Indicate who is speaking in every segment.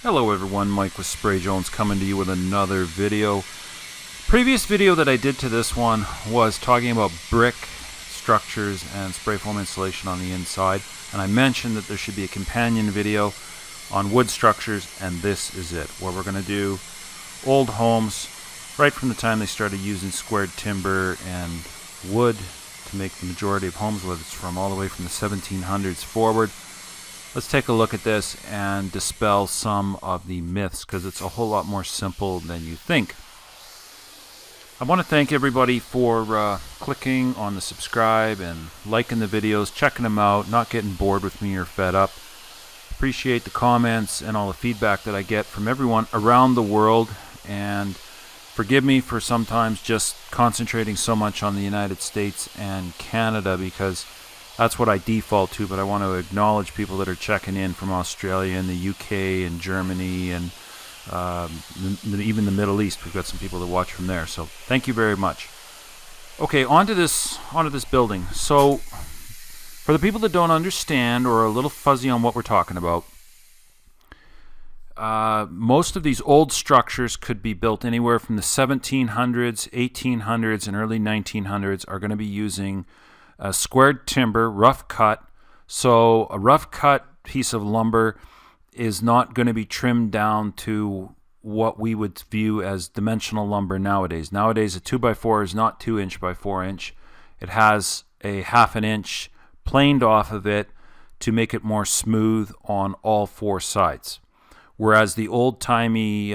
Speaker 1: Hello everyone, Mike with Spray Jones coming to you with another video. Previous video that I did to this one was talking about brick structures and spray foam insulation on the inside, and I mentioned that there should be a companion video on wood structures, and this is it, where we're going to do old homes right from the time they started using squared timber and wood to make the majority of homes, whether it's from all the way from the 1700s forward. Let's take a look at this and dispel some of the myths, because it's a whole lot more simple than you think. I want to thank everybody for clicking on the subscribe and liking the videos, checking them out, not getting bored with me or fed up. Appreciate the comments and all the feedback that I get from everyone around the world, and forgive me for sometimes just concentrating so much on the United States and Canada, because that's what I default to, but I want to acknowledge people that are checking in from Australia and the UK and Germany and even the Middle East. We've got some people that watch from there, so thank you very much. Okay, onto this building. So, for the people that don't understand or are a little fuzzy on what we're talking about, most of these old structures could be built anywhere from the 1700s, 1800s, and early 1900s are going to be using squared timber, rough cut. So a rough cut piece of lumber is not going to be trimmed down to what we would view as dimensional lumber nowadays. Nowadays, a 2x4 is not 2 inch by 4 inch. It has a half an inch planed off of it to make it more smooth on all four sides. Whereas the old-timey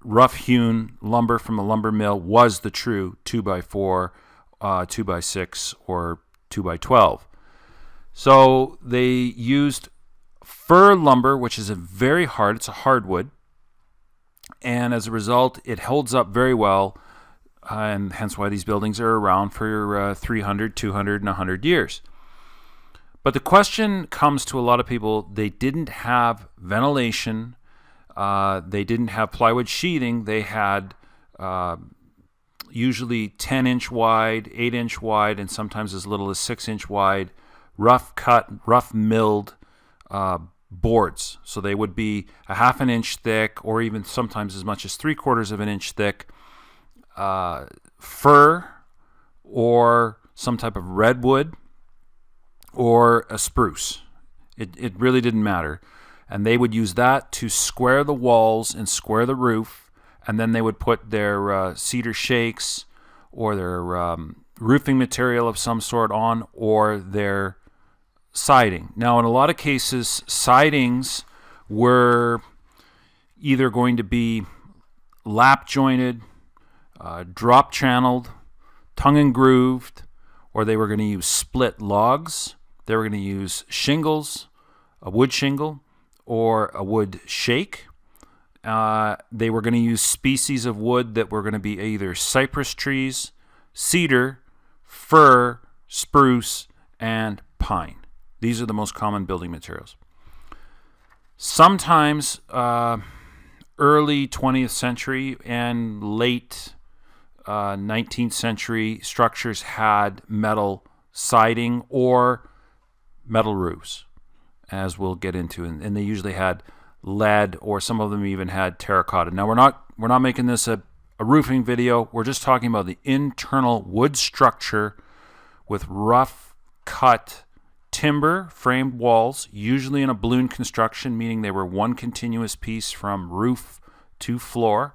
Speaker 1: rough-hewn lumber from a lumber mill was the true 2x4, 2x6, or 2x12. So they used fir lumber, which is it's a hardwood, and as a result it holds up very well, and hence why these buildings are around for 300, 200, and 100 years. But the question comes to a lot of people: they didn't have ventilation, they didn't have plywood sheathing, they had usually 10-inch wide, 8-inch wide, and sometimes as little as 6-inch wide, rough cut, rough milled boards. So they would be a half an inch thick, or even sometimes as much as 3/4 of an inch thick, fir or some type of redwood or a spruce. It really didn't matter. And they would use that to square the walls and square the roof, and then they would put their cedar shakes or their roofing material of some sort on, or their siding. Now, in a lot of cases, sidings were either going to be lap jointed, drop channeled, tongue and grooved, or they were going to use split logs. They were going to use shingles, a wood shingle, or a wood shake. They were going to use species of wood that were going to be either cypress trees, cedar, fir, spruce, and pine. These are the most common building materials. Sometimes early 20th century and late 19th century structures had metal siding or metal roofs, as we'll get into, and they usually had lead, or some of them even had terracotta. Now, we're not making this a roofing video. We're just talking about the internal wood structure with rough cut timber framed walls, usually in a balloon construction, meaning they were one continuous piece from roof to floor,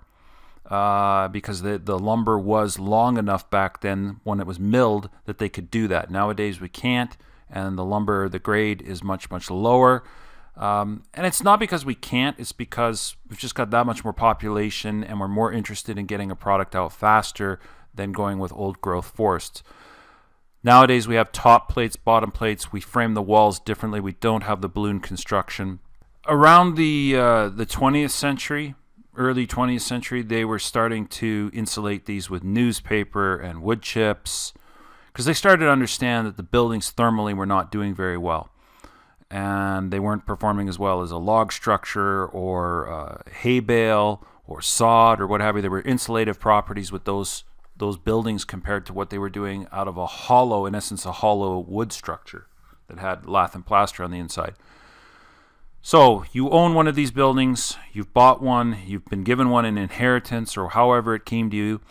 Speaker 1: because the lumber was long enough back then when it was milled that they could do that. Nowadays we can't, and the lumber, the grade is much, much lower. And it's not because we can't, it's because we've just got that much more population, and we're more interested in getting a product out faster than going with old growth forests. Nowadays we have top plates, bottom plates, we frame the walls differently, we don't have the balloon construction. Around the 20th century, early 20th century, they were starting to insulate these with newspaper and wood chips, because they started to understand that the buildings thermally were not doing very well, and they weren't performing as well as a log structure or hay bale or sod or what have you. There were insulative properties with those buildings compared to what they were doing out of a hollow, in essence, a hollow wood structure that had lath and plaster on the inside. So you own one of these buildings, you've bought one, you've been given one in inheritance or however it came to you.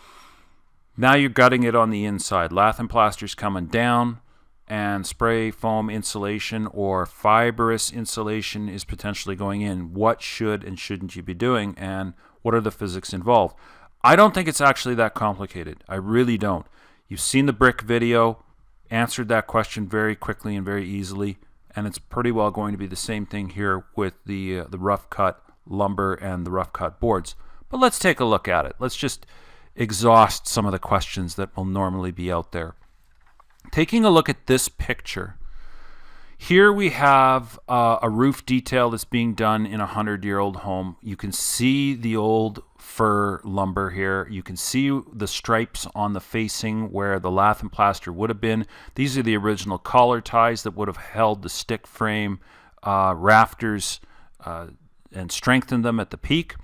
Speaker 1: Now you're gutting it on the inside. Lath and plaster's coming down, and spray foam insulation or fibrous insulation is potentially going in. What should and shouldn't you be doing, and what are the physics involved? I don't think it's actually that complicated. I really don't. You've seen the brick video, answered that question very quickly and very easily, and it's pretty well going to be the same thing here with the rough cut lumber and the rough cut boards. But let's take a look at it. Let's just exhaust some of the questions that will normally be out there. Taking a look at this picture, here we have a roof detail that's being done in a 100-year-old home. You can see the old fir lumber here. You can see the stripes on the facing where the lath and plaster would have been. These are the original collar ties that would have held the stick frame rafters and strengthened them at the peak.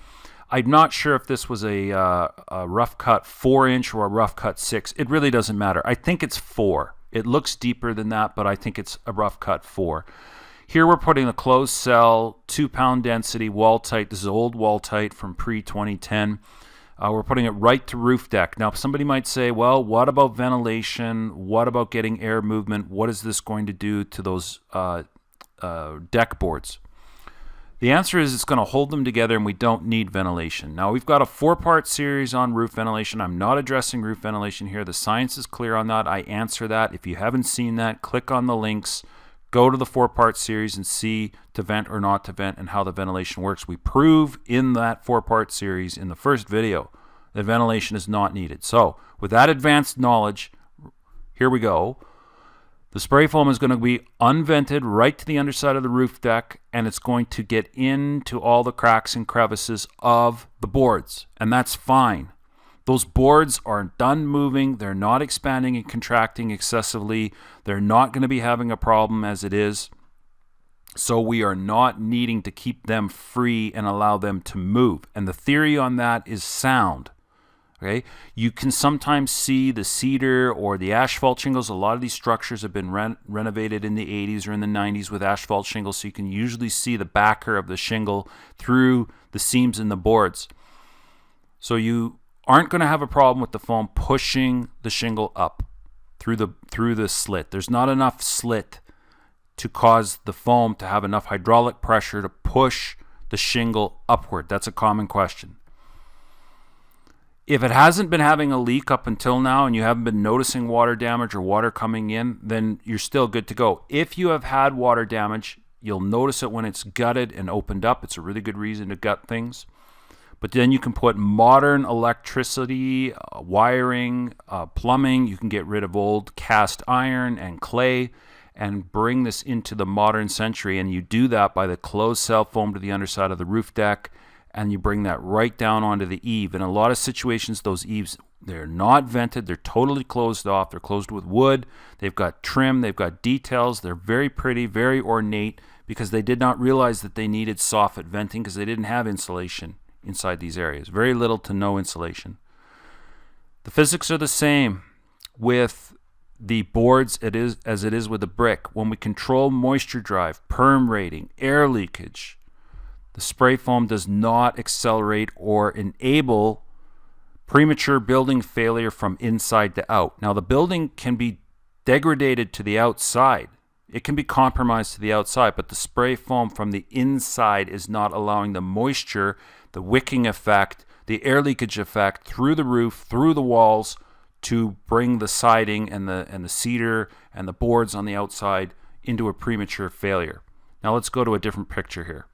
Speaker 1: I'm not sure if this was a rough cut 4-inch or a rough cut 6. It really doesn't matter. I think it's 4. It looks deeper than that, but I think it's a rough cut 4. Here we're putting a closed cell, 2-pound density, wall tight. This is old wall tight from pre-2010. We're putting it right to roof deck. Now, somebody might say, well, what about ventilation? What about getting air movement? What is this going to do to those deck boards? The answer is it's going to hold them together, and we don't need ventilation. Now, we've got a 4-part series on roof ventilation. I'm not addressing roof ventilation here. The science is clear on that. I answer that. If you haven't seen that, click on the links. Go to the 4-part series and see to vent or not to vent and how the ventilation works. We prove in that 4-part series in the first video that ventilation is not needed. So, with that advanced knowledge, here we go. The spray foam is going to be unvented right to the underside of the roof deck, and it's going to get into all the cracks and crevices of the boards, and that's fine. Those boards are done moving. They're not expanding and contracting excessively. They're not going to be having a problem as it is. So we are not needing to keep them free and allow them to move. And the theory on that is sound. Okay, you can sometimes see the cedar or the asphalt shingles. A lot of these structures have been renovated in the 80s or in the 90s with asphalt shingles, so you can usually see the backer of the shingle through the seams in the boards. So you aren't going to have a problem with the foam pushing the shingle up through the slit. There's not enough slit to cause the foam to have enough hydraulic pressure to push the shingle upward. That's a common question. If it hasn't been having a leak up until now and you haven't been noticing water damage or water coming in, then you're still good to go. If you have had water damage, you'll notice it when it's gutted and opened up. It's a really good reason to gut things. But then you can put modern electricity, wiring, plumbing. You can get rid of old cast iron and clay and bring this into the modern century. And you do that by the closed cell foam to the underside of the roof deck, and you bring that right down onto the eave. In a lot of situations, those eaves, they're not vented. They're totally closed off. They're closed with wood. They've got trim. They've got details. They're very pretty, very ornate, because they did not realize that they needed soffit venting because they didn't have insulation inside these areas. Very little to no insulation. The physics are the same with the boards as it is with the brick. When we control moisture drive, perm rating, air leakage, the spray foam does not accelerate or enable premature building failure from inside to out. Now, the building can be degraded to the outside. It can be compromised to the outside, but the spray foam from the inside is not allowing the moisture, the wicking effect, the air leakage effect through the roof, through the walls, to bring the siding and the cedar and the boards on the outside into a premature failure. Now let's go to a different picture here.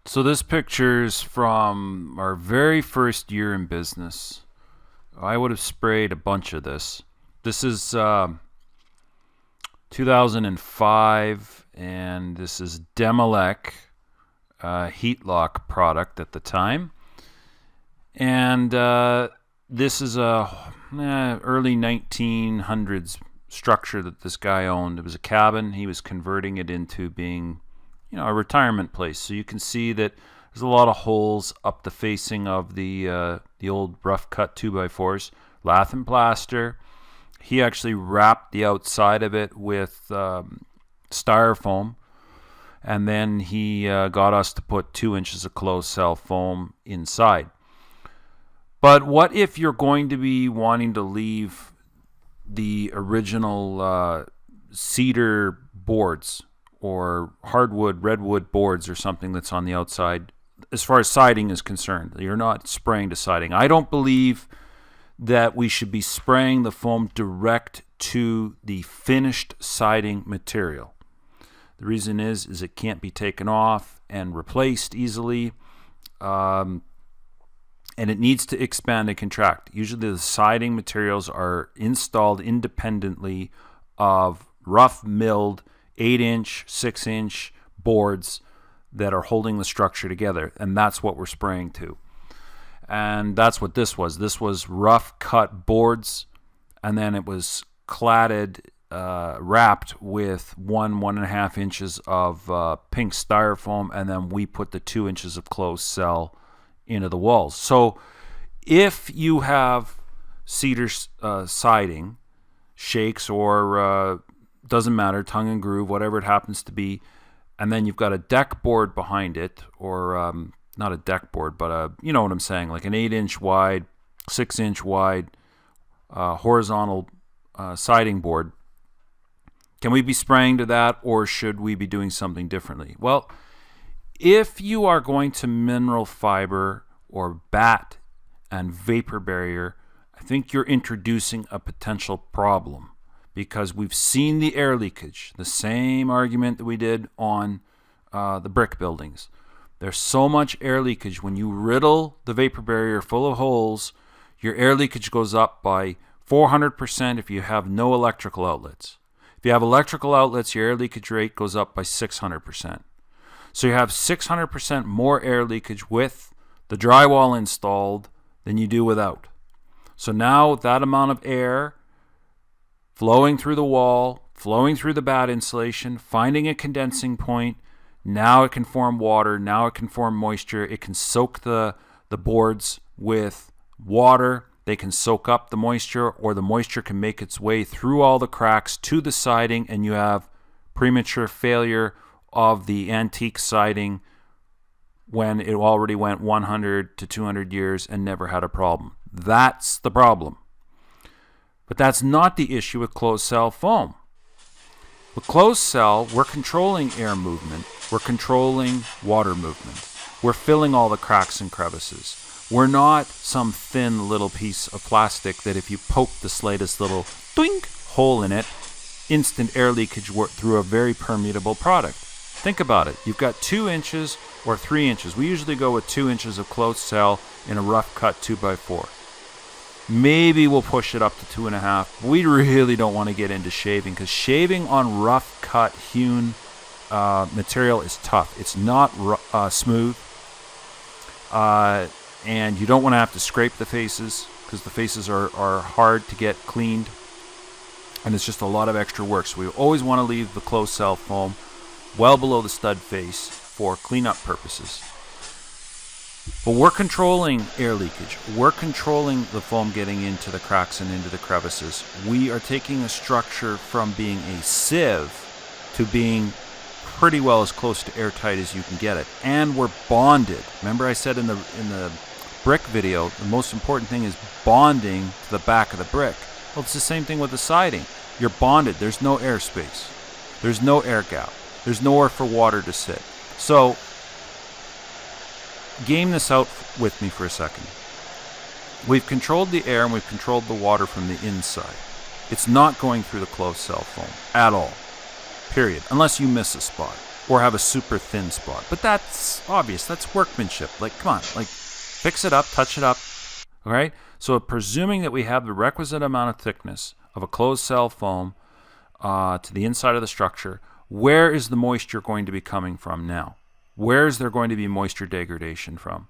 Speaker 1: So this picture's from our very first year in business. I would have sprayed a bunch of this. This is 2005, and this is Demilec heat lock product at the time. And this is a early 1900s structure that this guy owned. It was a cabin. He was converting it into being, a retirement place. So you can see that there's a lot of holes up the facing of the old rough cut 2x4s, lath and plaster. He actually wrapped the outside of it with styrofoam, and then he got us to put 2 inches of closed cell foam inside. But what if you're going to be wanting to leave the original cedar boards or hardwood, redwood boards or something that's on the outside? As far as siding is concerned, you're not spraying to siding. I don't believe that we should be spraying the foam direct to the finished siding material. The reason is it can't be taken off and replaced easily, and it needs to expand and contract. Usually the siding materials are installed independently of rough milled 8-inch, 6-inch boards that are holding the structure together, and that's what we're spraying to. And that's what this was. This was rough cut boards, and then it was cladded, wrapped with 1.5 inches of pink styrofoam, and then we put the 2 inches of closed cell into the walls. So if you have cedar siding, shakes, or doesn't matter, tongue and groove, whatever it happens to be, and then you've got a deck board behind it, or not a deck board, but you know what I'm saying, like an 8-inch wide, 6-inch wide horizontal siding board. Can we be spraying to that, or should we be doing something differently? Well, if you are going to mineral fiber or bat and vapor barrier, I think you're introducing a potential problem, because we've seen the air leakage, the same argument that we did on the brick buildings. There's so much air leakage. When you riddle the vapor barrier full of holes, your air leakage goes up by 400% if you have no electrical outlets. If you have electrical outlets, your air leakage rate goes up by 600%. So you have 600% more air leakage with the drywall installed than you do without. So now that amount of air flowing through the wall, flowing through the bat insulation, finding a condensing point, now it can form water, now it can form moisture, it can soak the boards with water, they can soak up the moisture, or the moisture can make its way through all the cracks to the siding, and you have premature failure of the antique siding when it already went 100 to 200 years and never had a problem. That's the problem. But that's not the issue with closed cell foam. With closed cell, we're controlling air movement, we're controlling water movement, we're filling all the cracks and crevices. We're not some thin little piece of plastic that if you poke the slightest little doink hole in it, instant air leakage through a very permeable product. Think about it. You've got 2 inches or 3 inches. We usually go with 2 inches of closed cell in a rough cut 2x4. Maybe we'll push it up to 2.5. We really don't want to get into shaving, because shaving on rough cut hewn material is tough. It's not smooth, and you don't want to have to scrape the faces, because the faces are hard to get cleaned, and it's just a lot of extra work. So we always want to leave the closed cell foam well below the stud face for cleanup purposes. But we're controlling air leakage. We're controlling the foam getting into the cracks and into the crevices. We are taking a structure from being a sieve to being pretty well as close to airtight as you can get it. And we're bonded. Remember I said in the brick video, the most important thing is bonding to the back of the brick. Well, it's the same thing with the siding. You're bonded. There's no air space. There's no air gap. There's nowhere for water to sit. So game this out with me for a second. We've controlled the air and we've controlled the water from the inside. It's not going through the closed cell foam at all. Period. Unless you miss a spot or have a super thin spot. But that's obvious. That's workmanship. Like, come on. Like, fix it up, touch it up. All right? So presuming that we have the requisite amount of thickness of a closed cell foam to the inside of the structure, where is the moisture going to be coming from now? Where is there going to be moisture degradation from?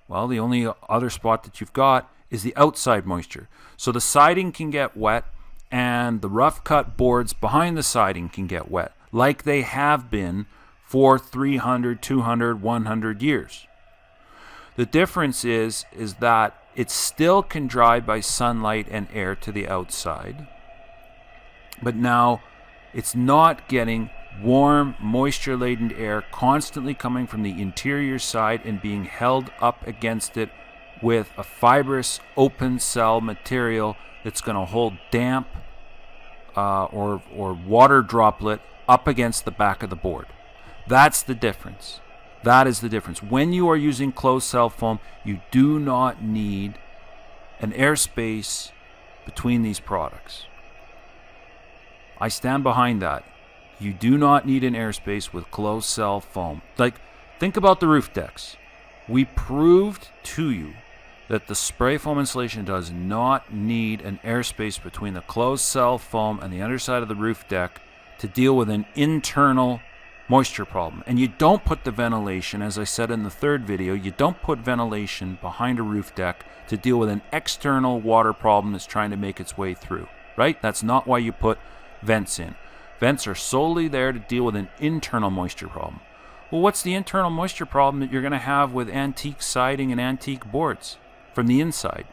Speaker 1: Well, the only other spot that you've got is the outside moisture. So the siding can get wet, and the rough cut boards behind the siding can get wet, like they have been for 300, 200, 100 years. The difference is that it still can dry by sunlight and air to the outside, but now it's not getting warm, moisture-laden air constantly coming from the interior side and being held up against it with a fibrous open cell material that's going to hold damp or water droplet up against the back of the board. That's the difference. That is the difference. When you are using closed cell foam, you do not need an airspace between these products. I stand behind that. You do not need an airspace with closed cell foam. Like, think about the roof decks. We proved to you that the spray foam insulation does not need an airspace between the closed cell foam and the underside of the roof deck to deal with an internal moisture problem. And you don't put the ventilation, as I said in the third video, you don't put ventilation behind a roof deck to deal with an external water problem that's trying to make its way through, right? That's not why you put vents in. Vents are solely there to deal with an internal moisture problem. Well, what's the internal moisture problem that you're going to have with antique siding and antique boards from the inside?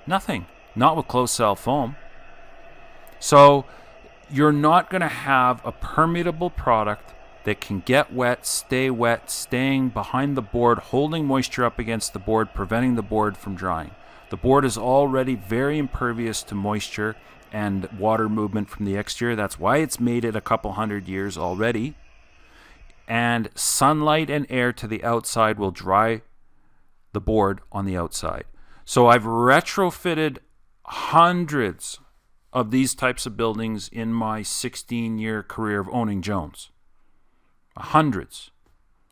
Speaker 1: Nothing. Not with closed cell foam. So you're not going to have a permeable product that can get wet, staying behind the board, holding moisture up against the board, preventing the board from drying. The board is already very impervious to moisture and water movement from the exterior. That's why it's made it a couple hundred years already. And sunlight and air to the outside will dry the board on the outside. So I've retrofitted hundreds of these types of buildings in my 16-year career of owning Jones. Hundreds.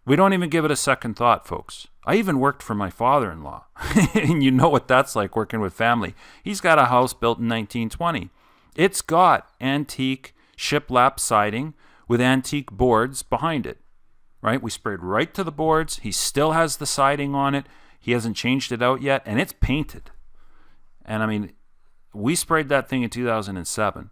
Speaker 1: We don't even give it a second thought, folks. I even worked for my father-in-law. And you know what that's like, working with family. He's got a house built in 1920. It's got antique shiplap siding with antique boards behind it. Right? We sprayed right to the boards. He still has the siding on it. He hasn't changed it out yet, and it's painted. And I mean, we sprayed that thing in 2007.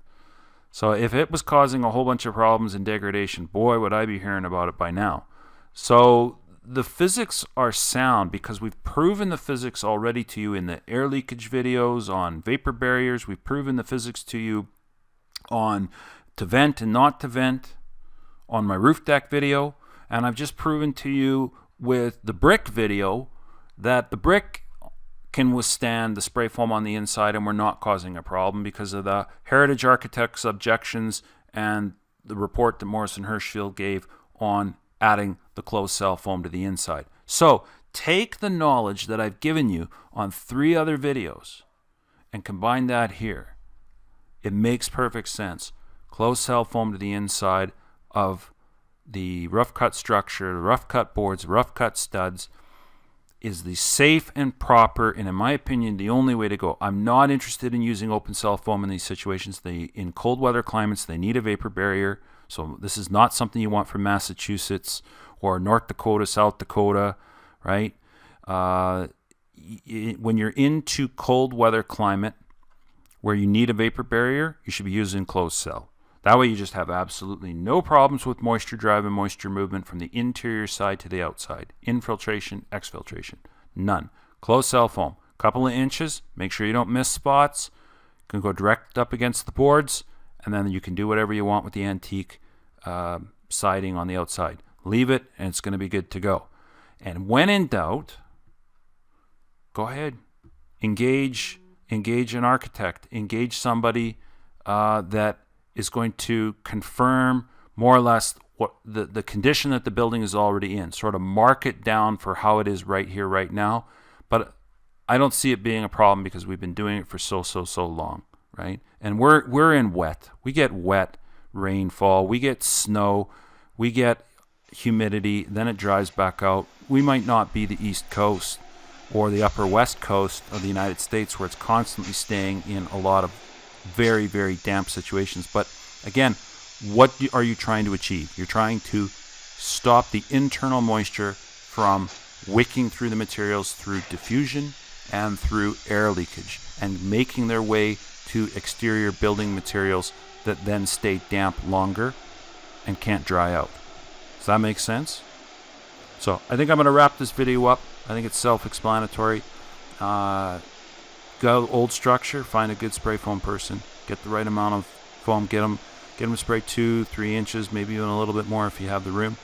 Speaker 1: So if it was causing a whole bunch of problems and degradation, boy, would I be hearing about it by now. So the physics are sound because we've proven the physics already to you in the air leakage videos on vapor barriers. We've proven the physics to you on to vent and not to vent on my roof deck video. And I've just proven to you with the brick video that the brick can withstand the spray foam on the inside and we're not causing a problem because of the Heritage Architects objections and the report that Morrison Hershfield gave on adding the closed cell foam to the inside. So take the knowledge that I've given you on 3 other videos and combine that here. It makes perfect sense. Closed cell foam to the inside of the rough cut structure, the rough cut boards, rough cut studs is the safe and proper, and in my opinion, the only way to go. I'm not interested in using open cell foam in these situations. In cold weather climates, they need a vapor barrier. So this is not something you want from Massachusetts or North Dakota, South Dakota, right? When you're into cold weather climate where you need a vapor barrier, you should be using closed cell. That way you just have absolutely no problems with moisture drive and moisture movement from the interior side to the outside. Infiltration, exfiltration, none. Closed cell foam, couple of inches, make sure you don't miss spots. You can go direct up against the boards, and then you can do whatever you want with the antique siding on the outside. Leave it, and it's going to be good to go. And when in doubt, go ahead. Engage an architect. Engage somebody that is going to confirm more or less what the condition that the building is already in, sort of mark it down for how it is right here, right now. But I don't see it being a problem because we've been doing it for so long, right? And we're in wet. We get wet rainfall, we get snow, we get humidity, then it dries back out. We might not be the East Coast or the upper West Coast of the United States where it's constantly staying in a lot of very, very damp situations. But again, what are you trying to achieve? You're trying to stop the internal moisture from wicking through the materials through diffusion and through air leakage and making their way to exterior building materials that then stay damp longer and can't dry out. Does that make sense? So I think I'm going to wrap this video up. I think it's self-explanatory. Go old structure, find a good spray foam person, get the right amount of foam, get them Get them to spray 2-3 inches, maybe even a little bit more if you have the room,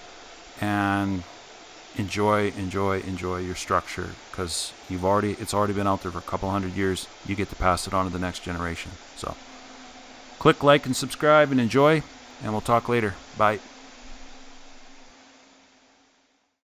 Speaker 1: and enjoy your structure, because it's already been out there for a couple hundred years. You get to pass it on to the next generation. So click like and subscribe and enjoy, and we'll talk later. Bye.